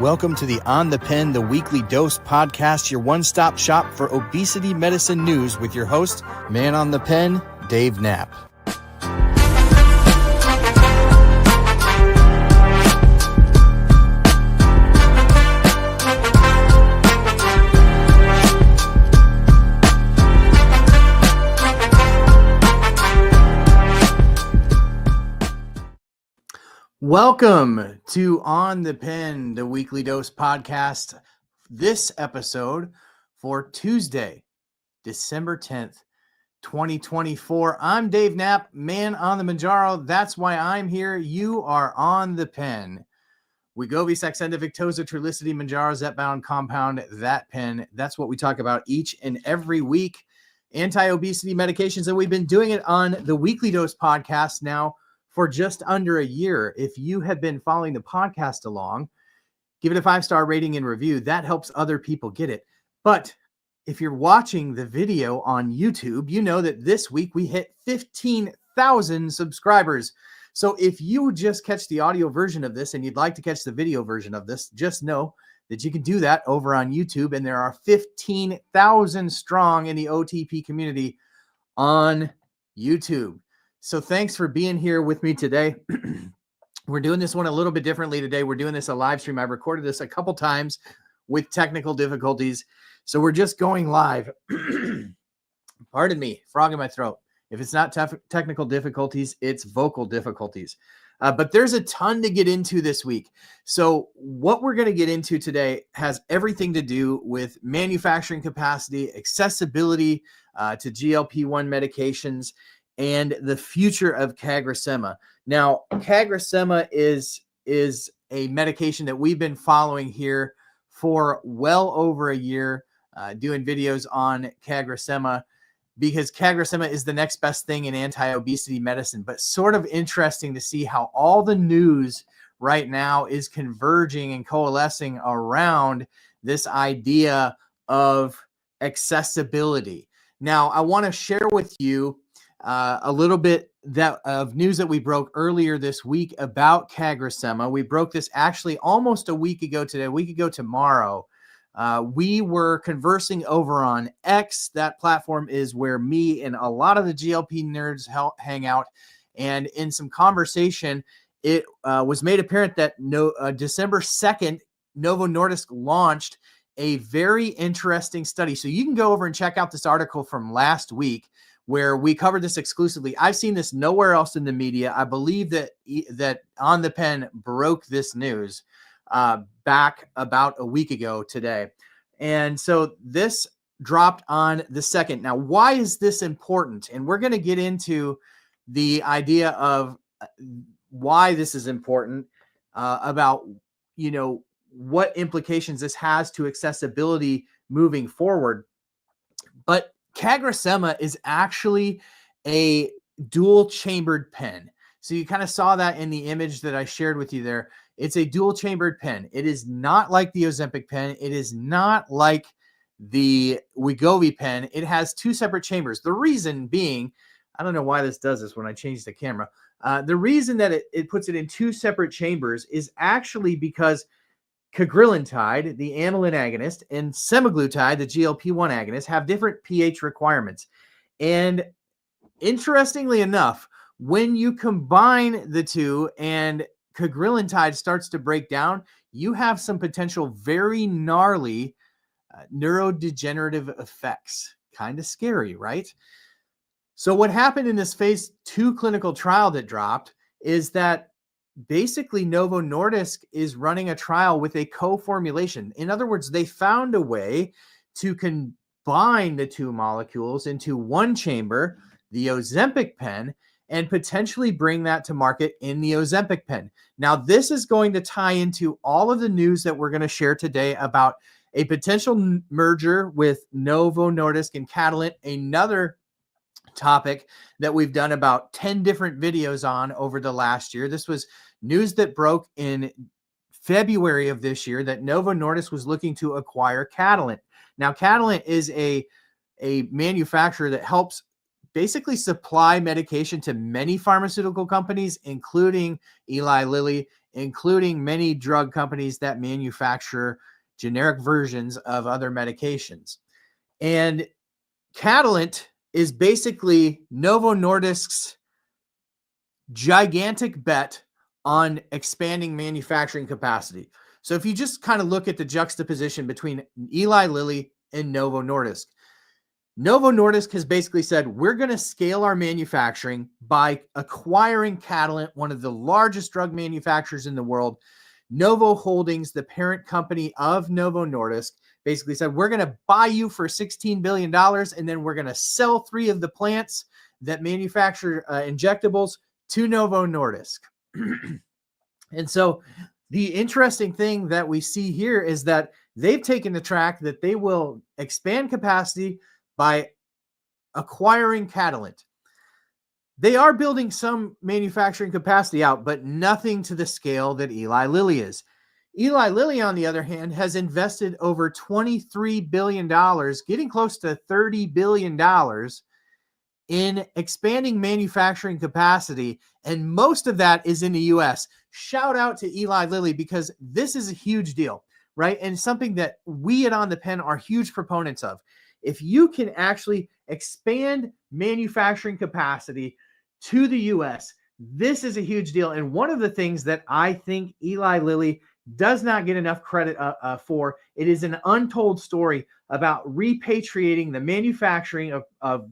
Welcome to the On the Pen, the weekly dose podcast, your one-stop shop for obesity medicine news with your host, Man on the Pen, Dave Knapp. Welcome to On the Pen, the weekly dose podcast. This episode for Tuesday, December 10th, 2024. I'm Dave Knapp, ManOnMounjaro. That's why I'm here. You are on the pen. Wegovy, Saxenda, Victoza, Trulicity, Mounjaro, Zepbound, Compound, that pen. That's what we talk about each and every week. Anti-obesity medications, and we've been doing it on the weekly dose podcast now for just under a year. If you have been following the podcast along, give it a 5-star rating and review. That helps other people get it. But if you're watching the video on YouTube, you know that this week we hit 15,000 subscribers. So if you just catch the audio version of this and you'd like to catch the video version of this, just know that you can do that over on YouTube. And there are 15,000 strong in the OTP community on YouTube. So thanks for being here with me today. We're doing this one a little bit differently today. We're doing this a live stream. I've recorded this a couple times with technical difficulties. So we're just going live. Pardon me, frog in my throat. If it's not technical difficulties, it's vocal difficulties. But there's a ton to get into this week. So what we're going to get into today has everything to do with manufacturing capacity, accessibility to GLP-1 medications, and the future of Cagrisema. Now, Cagrisema is a medication that we've been following here for well over a year, doing videos on Cagrisema, because Cagrisema is the next best thing in anti-obesity medicine. But sort of interesting to see how all the news right now is converging and coalescing around this idea of accessibility. Now, I want to share with you a little bit of news that we broke earlier this week about Cagrisema. We broke this actually almost a week ago today, a week ago tomorrow. We were conversing over on X. That platform is where me and a lot of the GLP nerds hang out. And in some conversation, it was made apparent that December 2nd, Novo Nordisk launched a very interesting study. So you can go over and check out this article from last week, where we covered this exclusively. I've seen this nowhere else in the media. I believe that On the Pen broke this news back about a week ago today. And so this dropped on the 2nd. Now, why is this important? And we're going to get into the idea of why this is important, about, what implications this has to accessibility moving forward. But Cagrisema is actually a dual-chambered pen. So you kind of saw that in the image that I shared with you there. It's a dual-chambered pen. It is not like the Ozempic pen. It is not like the Wegovy pen. It has two separate chambers. The reason being, I don't know why this does this when I change the camera. The reason that it puts it in two separate chambers is actually because Cagrilintide, the amylin agonist, and semaglutide, the GLP-1 agonist, have different pH requirements. And interestingly enough, when you combine the two and Cagrilintide starts to break down, you have some potential very gnarly neurodegenerative effects. Kind of scary, right? So what happened in this phase 2 clinical trial that dropped is that basically Novo Nordisk is running a trial with a co-formulation. In other words, they found a way to combine the two molecules into one chamber, the Ozempic pen, and potentially bring that to market in the Ozempic pen. Now, this is going to tie into all of the news that we're going to share today about a potential merger with Novo Nordisk and Catalent, another topic that we've done about 10 different videos on over the last year. This was news that broke in February of this year that Novo Nordisk was looking to acquire Catalent. Now, Catalent is a manufacturer that helps basically supply medication to many pharmaceutical companies, including Eli Lilly, including many drug companies that manufacture generic versions of other medications. And Catalent is basically Novo Nordisk's gigantic bet on expanding manufacturing capacity. So if you just kind of look at the juxtaposition between Eli Lilly and Novo Nordisk, Novo Nordisk has basically said, we're going to scale our manufacturing by acquiring Catalent, one of the largest drug manufacturers in the world. Novo Holdings, the parent company of Novo Nordisk, basically said, we're going to buy you for $16 billion, and then we're going to sell 3 of the plants that manufacture injectables to Novo Nordisk. And so the interesting thing that we see here is that they've taken the track that they will expand capacity by acquiring Catalent. They are building some manufacturing capacity out, but nothing to the scale that Eli Lilly is. Eli Lilly, on the other hand, has invested over $23 billion, getting close to $30 billion in expanding manufacturing capacity, and most of that is in the US. Shout out to Eli Lilly, because this is a huge deal, right? And something that we at OnThePen are huge proponents of. If you can actually expand manufacturing capacity to the US, this is a huge deal. And one of the things that I think Eli Lilly does not get enough credit for, it is an untold story about repatriating the manufacturing of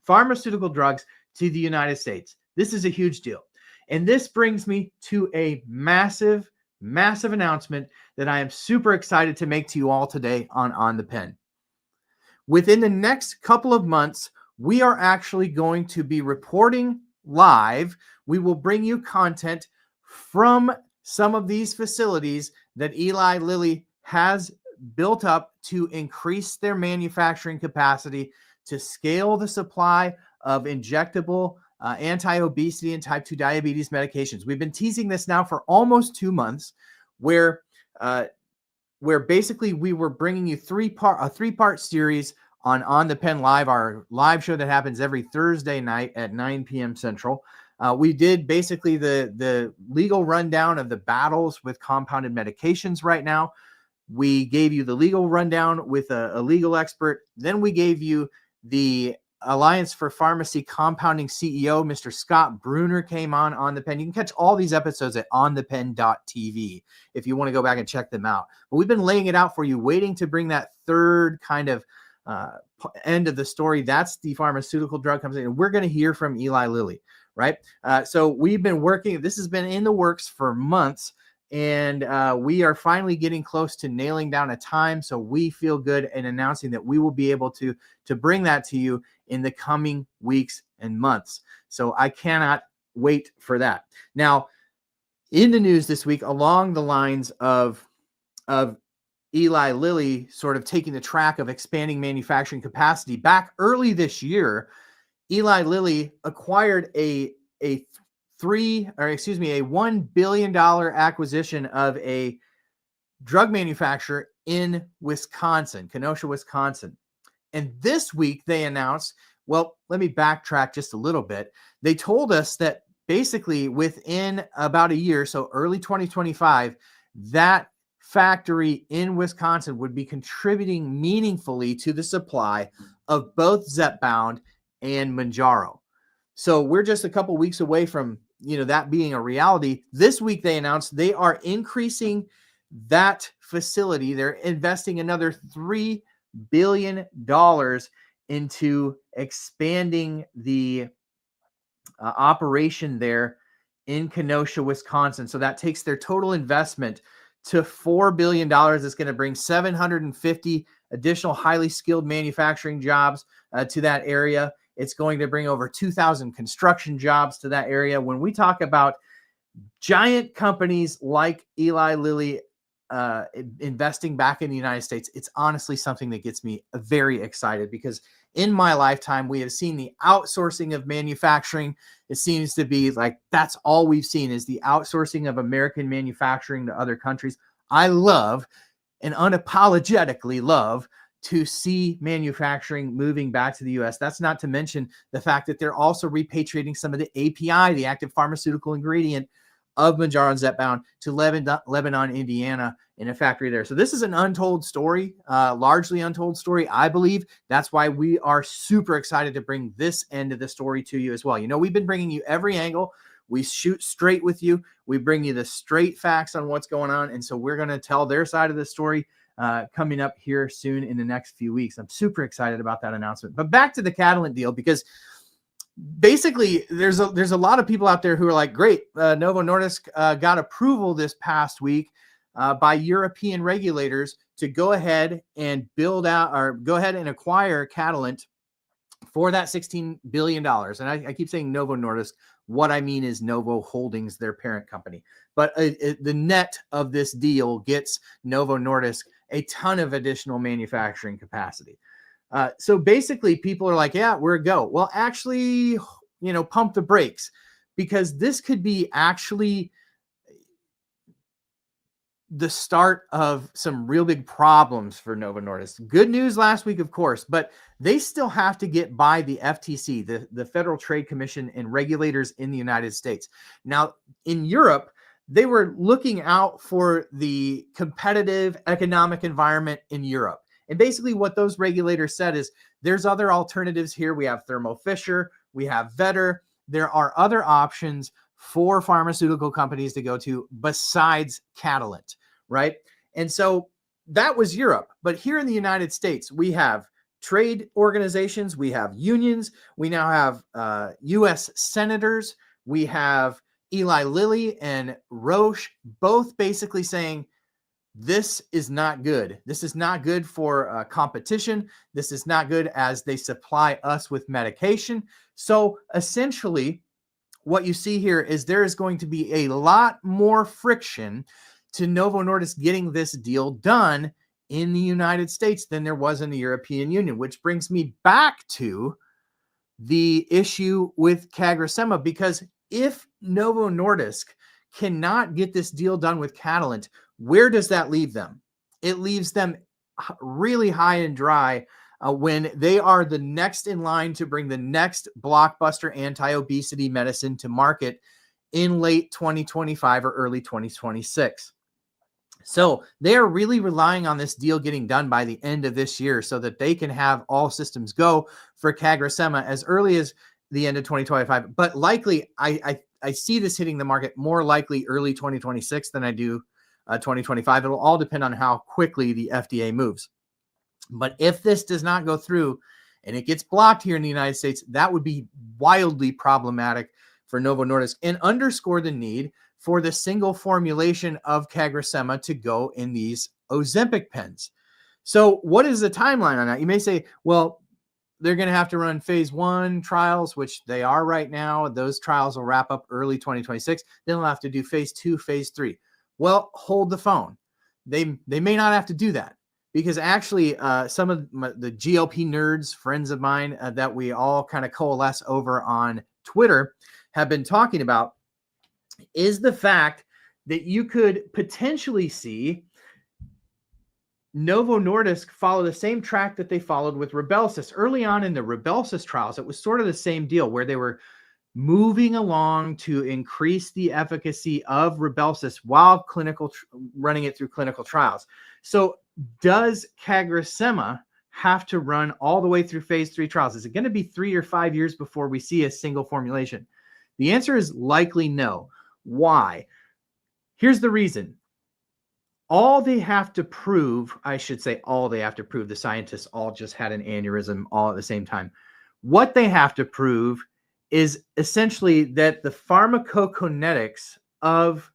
pharmaceutical drugs to the United States. This is a huge deal. And this brings me to a massive, massive announcement that I am super excited to make to you all today on OnThePen. Within the next couple of months, we are actually going to be reporting live. We will bring you content from some of these facilities that Eli Lilly has built up to increase their manufacturing capacity, to scale the supply of injectable anti-obesity and type 2 diabetes medications. We've been teasing this now for almost 2 months, where basically we were bringing you a three-part series on OnThePen Live, our live show that happens every Thursday night at 9 p.m. Central. We did basically the legal rundown of the battles with compounded medications right now. We gave you the legal rundown with a legal expert. Then we gave you the Alliance for Pharmacy Compounding CEO, Mr. Scott Bruner, came on OnThePen. You can catch all these episodes at onthepen.tv if you want to go back and check them out. But we've been laying it out for you, waiting to bring that third kind of end of the story. That's the pharmaceutical drug company, and we're going to hear from Eli Lilly, right? So we've been working. This has been in the works for months, and we are finally getting close to nailing down a time. So we feel good in announcing that we will be able to bring that to you in the coming weeks and months. So I cannot wait for that. Now, in the news this week, along the lines of Eli Lilly sort of taking the track of expanding manufacturing capacity, back early this year, Eli Lilly acquired a $1 billion acquisition of a drug manufacturer in Wisconsin, Kenosha, Wisconsin. And this week they announced, well, let me backtrack just a little bit. They told us that basically within about a year, so early 2025, that factory in Wisconsin would be contributing meaningfully to the supply of both Zepbound and Mounjaro. So we're just a couple weeks away from, that being a reality. This week they announced they are increasing that facility. They're investing another $3 billion into expanding the operation there in Kenosha, Wisconsin. So that takes their total investment to $4 billion. It's going to bring 750 additional highly skilled manufacturing jobs to that area. It's going to bring over 2,000 construction jobs to that area. When we talk about giant companies like Eli Lilly investing back in the United States, it's honestly something that gets me very excited, because in my lifetime, we have seen the outsourcing of manufacturing. It seems to be like that's all we've seen is the outsourcing of American manufacturing to other countries. I love and unapologetically love to see manufacturing moving back to the U.S. That's not to mention the fact that they're also repatriating some of the API, the active pharmaceutical ingredient of Mounjaro and Zepbound, to Lebanon, Indiana, in a factory there. So this is an untold story, largely untold story, I believe. That's why we are super excited to bring this end of the story to you as well. You know, we've been bringing you every angle. We shoot straight with you. We bring you the straight facts on what's going on. And so we're going to tell their side of the story coming up here soon in the next few weeks. I'm super excited about that announcement. But back to the Catalent deal, because basically there's a lot of people out there who are like, great, Novo Nordisk got approval this past week by European regulators to go ahead and build out, or go ahead and acquire Catalent for that $16 billion. And I keep saying Novo Nordisk. What I mean is Novo Holdings, their parent company. But the net of this deal gets Novo Nordisk a ton of additional manufacturing capacity. So basically people are like, yeah, we're a go. Well, actually, pump the brakes, because this could be actually the start of some real big problems for Novo Nordisk. Good news last week, of course, but they still have to get by the FTC, the Federal Trade Commission, and regulators in the United States. Now, in Europe, they were looking out for the competitive economic environment in Europe. And basically what those regulators said is, there's other alternatives here. We have Thermo Fisher, we have Vetter. There are other options for pharmaceutical companies to go to besides Catalent, right? And so that was Europe. But here in the United States, we have trade organizations, we have unions, we now have U.S. senators, we have Eli Lilly and Roche, both basically saying, this is not good. This is not good for competition. This is not good as they supply us with medication. So essentially, what you see here is there is going to be a lot more friction to Novo Nordisk getting this deal done in the United States than there was in the European Union, which brings me back to the issue with Kagrisema, because if Novo Nordisk cannot get this deal done with Catalent, where does that leave them? It leaves them really high and dry when they are the next in line to bring the next blockbuster anti-obesity medicine to market in late 2025 or early 2026. So they are really relying on this deal getting done by the end of this year so that they can have all systems go for Cagrisema as early as the end of 2025. But likely, I see this hitting the market more likely early 2026 than I do 2025. It'll all depend on how quickly the FDA moves. But if this does not go through and it gets blocked here in the United States, that would be wildly problematic for Novo Nordisk and underscore the need for the single formulation of Cagrisema to go in these Ozempic pens. So what is the timeline on that? You may say, well, they're going to have to run phase 1 trials, which they are right now. Those trials will wrap up early 2026. Then they'll have to do phase 2, phase 3. Well, hold the phone. They may not have to do that, because actually some of the GLP nerds, friends of mine that we all kind of coalesce over on Twitter, have been talking about is the fact that you could potentially see Novo Nordisk follow the same track that they followed with Rybelsus. Early on in the Rybelsus trials, it was sort of the same deal where they were moving along to increase the efficacy of Rybelsus while running it through clinical trials. So does Cagrisema have to run all the way through phase 3 trials? Is it going to be 3 or 5 years before we see a single formulation? The answer is likely no. Why? Here's the reason. All they have to prove, the scientists all just had an aneurysm all at the same time. What they have to prove is essentially that the pharmacokinetics of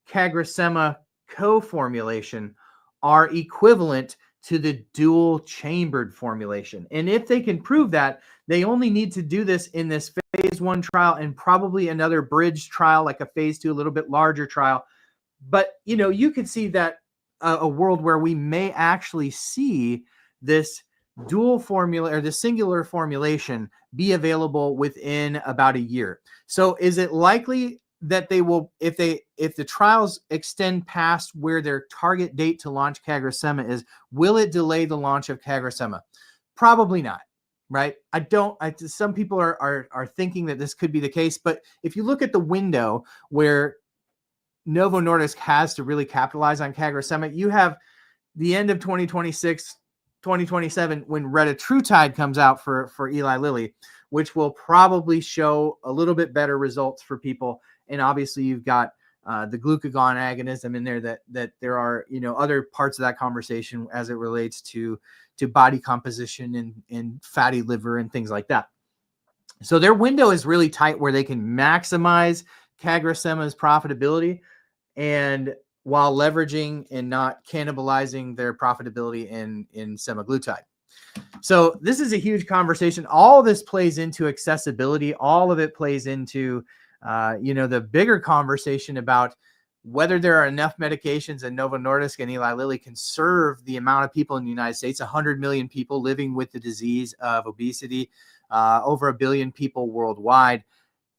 Cagrisema co-formulation are equivalent to the dual chambered formulation. And if they can prove that, they only need to do this in this phase 1 trial and probably another bridge trial, like a phase 2, a little bit larger trial. But, you could see that a world where we may actually see this dual formula or the singular formulation be available within about a year. So is it likely? that they will, if the trials extend past where their target date to launch Cagrisema is, will it delay the launch of Cagrisema? Probably not, right? Some people are thinking that this could be the case, but if you look at the window where Novo Nordisk has to really capitalize on Cagrisema, you have the end of 2026, 2027, when retatrutide comes out for Eli Lilly, which will probably show a little bit better results for people. And obviously you've got the glucagon agonism in there, that there are, other parts of that conversation as it relates to body composition and fatty liver and things like that. So their window is really tight where they can maximize Cagrisema's profitability, and while leveraging and not cannibalizing their profitability in semaglutide. So this is a huge conversation. All this plays into accessibility. All of it plays into, the bigger conversation about whether there are enough medications, and Novo Nordisk and Eli Lilly can serve the amount of people in the United States, 100 million people living with the disease of obesity, over 1 billion people worldwide.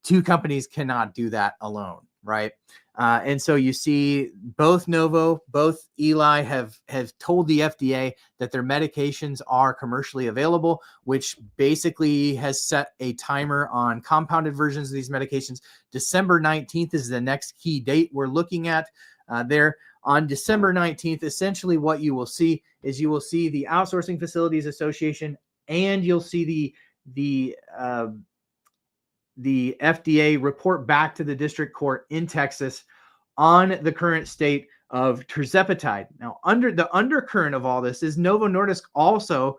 Two companies cannot do that alone, right? And so you see both Novo, both Eli have told the FDA that their medications are commercially available, which basically has set a timer on compounded versions of these medications. December 19th is the next key date we're looking at there. On December 19th, essentially what you will see is the Outsourcing Facilities Association, and you'll see the FDA report back to the district court in Texas on the current state of tirzepatide. Now, under the undercurrent of all this is Novo Nordisk also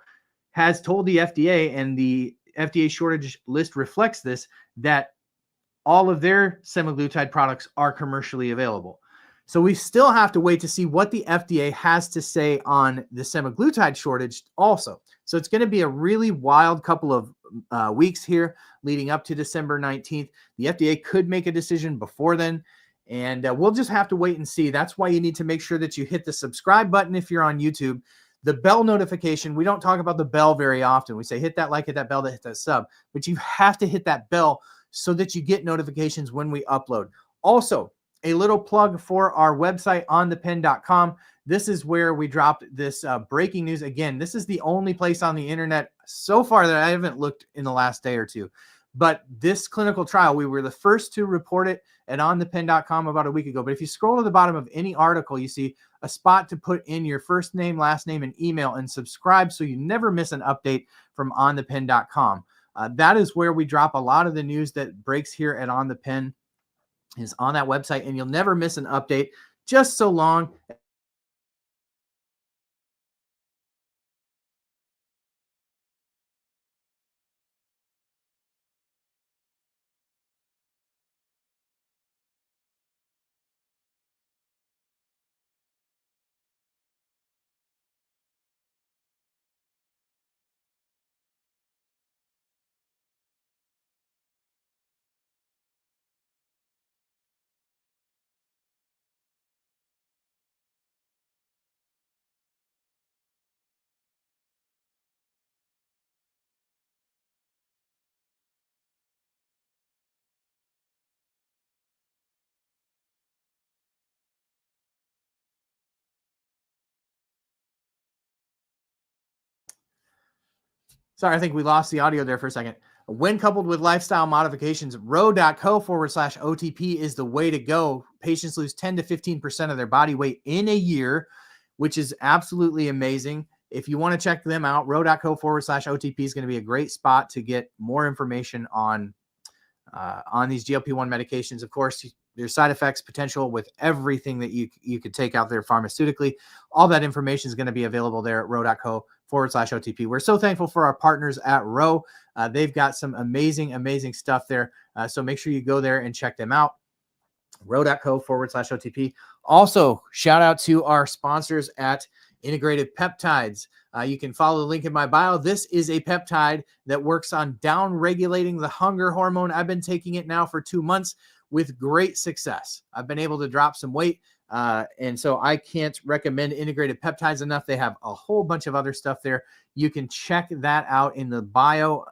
has told the FDA, and the FDA shortage list reflects this, that all of their semaglutide products are commercially available. So we still have to wait to see what the FDA has to say on the semaglutide shortage also. So it's going to be a really wild couple of weeks here leading up to December 19th. The FDA could make a decision before then, and we'll just have to wait and see. That's why you need to make sure that you hit the subscribe button if you're on YouTube, the bell notification. We don't talk about the bell very often. We say hit that like, hit that bell, to hit that sub, but you have to hit that bell so that you get notifications when we upload. Also, a little plug for our website, OnThePen.com. This is where we dropped this breaking news. Again, this is the only place on the internet so far that I haven't looked in the last day or two. But this clinical trial, we were the first to report it at OnThePen.com about a week ago. But if you scroll to the bottom of any article, you see a spot to put in your first name, last name, and email, and subscribe so you never miss an update from OnThePen.com. That is where we drop a lot of the news that breaks here at OnThePen, is on that website, and you'll never miss an update, just so long Sorry, I think we lost the audio there for a second. When coupled with lifestyle modifications, ro.co/OTP is the way to go. Patients lose 10 to 15% of their body weight in a year, which is absolutely amazing. If you want to check them out, ro.co/OTP is going to be a great spot to get more information on these GLP-1 medications. Of course, there's side effects potential with everything that you could take out there pharmaceutically. All that information is going to be available there at ro.co/OTP. We're so thankful for our partners at Ro. They've got some amazing stuff there. So make sure you go there and check them out. ro.co/OTP. Also, shout out to our sponsors at Integrated Peptides. You can follow the link in my bio. This is a peptide that works on down-regulating the hunger hormone. I've been taking it now for 2 months with great success. I've been able to drop some weight, and so I can't recommend Integrated Peptides enough. They have a whole bunch of other stuff there. You can check that out in the bio,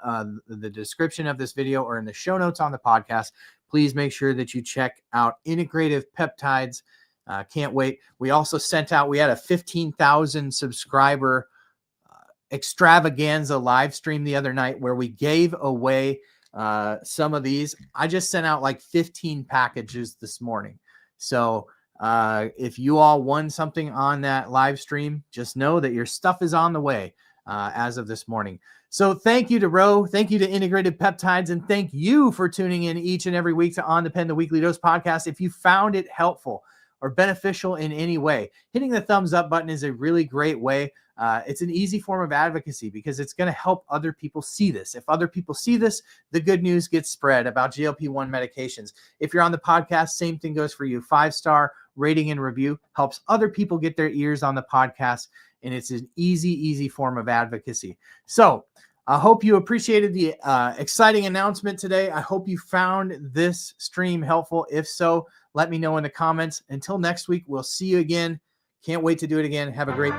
the description of this video, or in the show notes on the podcast. please make sure that you check out Integrative Peptides. Can't wait. We also we had a 15,000 subscriber extravaganza live stream the other night where we gave away some of these. I just sent out like 15 packages this morning. So if you all won something on that live stream, just know that your stuff is on the way as of this morning. So thank you to Ro, thank you to Integrated Peptides, and thank you for tuning in each and every week to On the Pen, the Weekly Dose podcast. If you found it helpful or beneficial in any way, hitting the thumbs up button is a really great way. It's an easy form of advocacy because it's going to help other people see this. If other people see this, the good news gets spread about GLP-1 medications. If you're on the podcast, same thing goes for you. 5-star rating and review helps other people get their ears on the podcast, and it's an easy form of advocacy. So I hope you appreciated the exciting announcement today. I hope you found this stream helpful. If so, let me know in the comments. Until next week, we'll see you again. Can't wait to do it again. Have a great